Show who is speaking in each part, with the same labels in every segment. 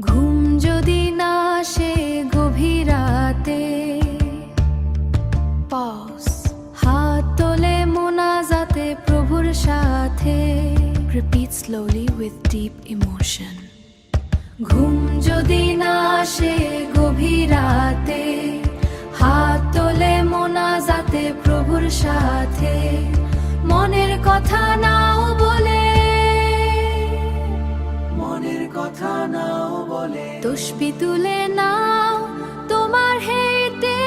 Speaker 1: ঘুম যদি না আসে গভীর রাতে, পজ, হাত তোলে মোনাজাতে প্রভুর সাথে, repeat slowly with deep emotion. ঘুম যদি না আসে গভীর রাতে, হাত তোলে মোনাজাতে প্রভুর সাথে, মনের কথা নাও বলে,
Speaker 2: মনের কথা নাও বলে,
Speaker 1: তসবিহ তুলে নাও তোমার হেঁটে,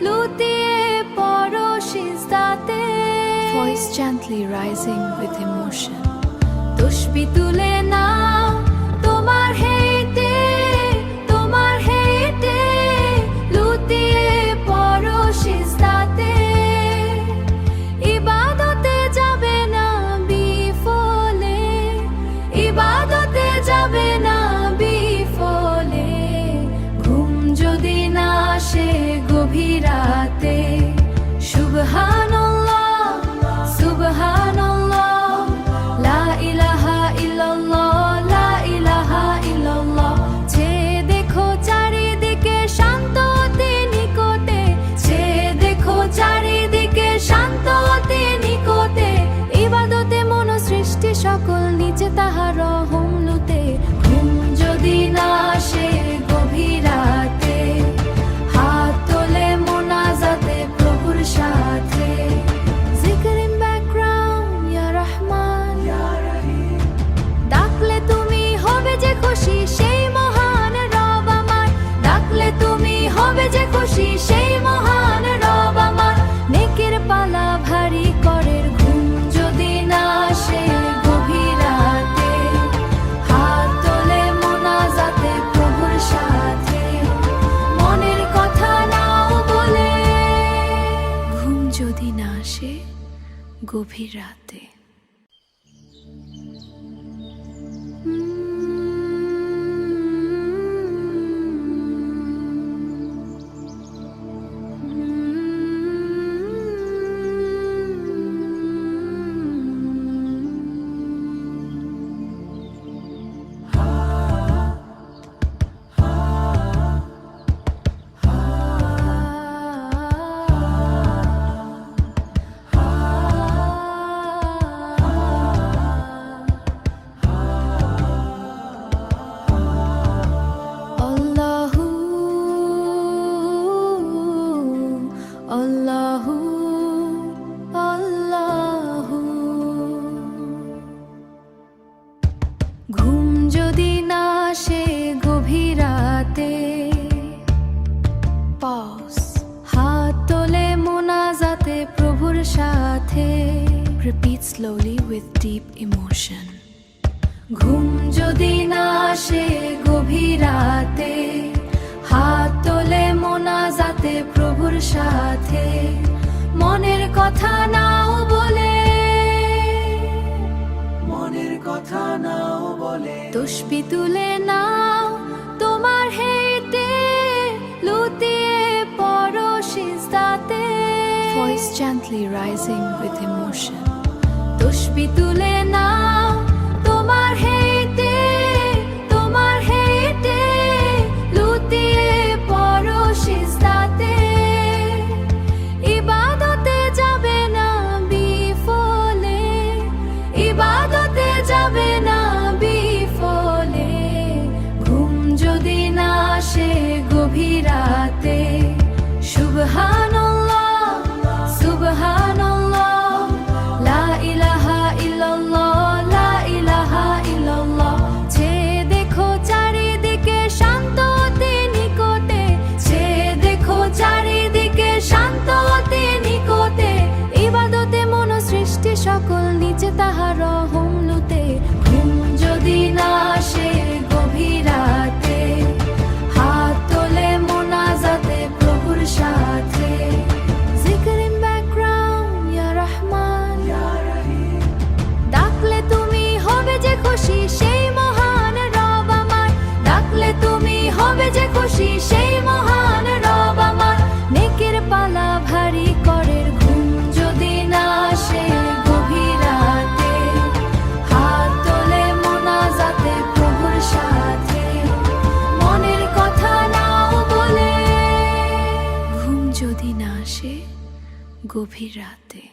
Speaker 1: লুটিয়ে পড়ো সিজদাতে, voice gently rising with emotion. তসবিহ তুলে নাও তোমার হেঁটে, তোমার হেঁটে, লুটিয়ে পড়ো সিজদাতে, ইবাদতে যাবে না বিফলে, ইবাদতে যাবে না বিফলে। ঘুম যদি না আসে গভীর রাতে, সুবহানাল্লাহ সুবহানাল্লাহ, লা ইলাহা ইল্লাল্লাহ, লা ইলাহা ইল্লাল্লাহ। চেয়ে দেখো চারিদিকে শান্ততে নিকটে, চেয়ে দেখো চারিদিকে শান্ততে নিকটে, ইবাদতে মন সৃষ্টি সকল নিচে তাহার রহম লুতে। ঘুম যদি না আসে গভীর রাতে, হাত তোলে মোনাজাতে প্রভুর সাথে, জিকির ইন ব্যাকগ্রাউন্ড ইয়া রহমান
Speaker 2: ইয়া রহিম।
Speaker 1: ডাকলে তুমি হবে যে খুশি সেই মহান রব আমার, ডাকলে তুমি হবে যে খুশি সেই মহান রব আমার, নেকের পালা ভারী করের। ঘুম যদি না আসে গভীর রাতে, হাত তোলে মোনাজাতে প্রভুর সাথে, মনের কথা নাও বলে। ঘুম যদি না আসে গভীর রাতে। আল্লাহু আল্লাহু আল্লাহু। ঘুম যদি না আসে গভীর রাতে, পজ, হাত তোলে মোনাজাতে প্রভুর সাথে, repeat slowly with deep emotion. ঘুম যদি না আসে গভীর রাতে, হাত তোলে মোনাজাতে প্রভুর সাথে, মনের কথা নাও বলে,
Speaker 2: মনের কথা নাও বলে,
Speaker 1: তসবিহ তুলে নাও তোমার হেঁটে, লুটিয়ে পড়ো সিজদাতে, voice gently rising with emotion. তসবিহ তুলে নাও তোমার হেঁটে, তোমার হেঁটে, লুটিয়ে পড়ো সিজদাতে, ইবাদতে যাবে না বিফলে, ইবাদতে যাবে না বিফলে। ঘুম যদি না আসে গভীর রাতে, সুবহানাল্লাহ সুবহানাল্লাহ, লা ইলাহা ইল্লাল্লাহ, গভীর রাতে।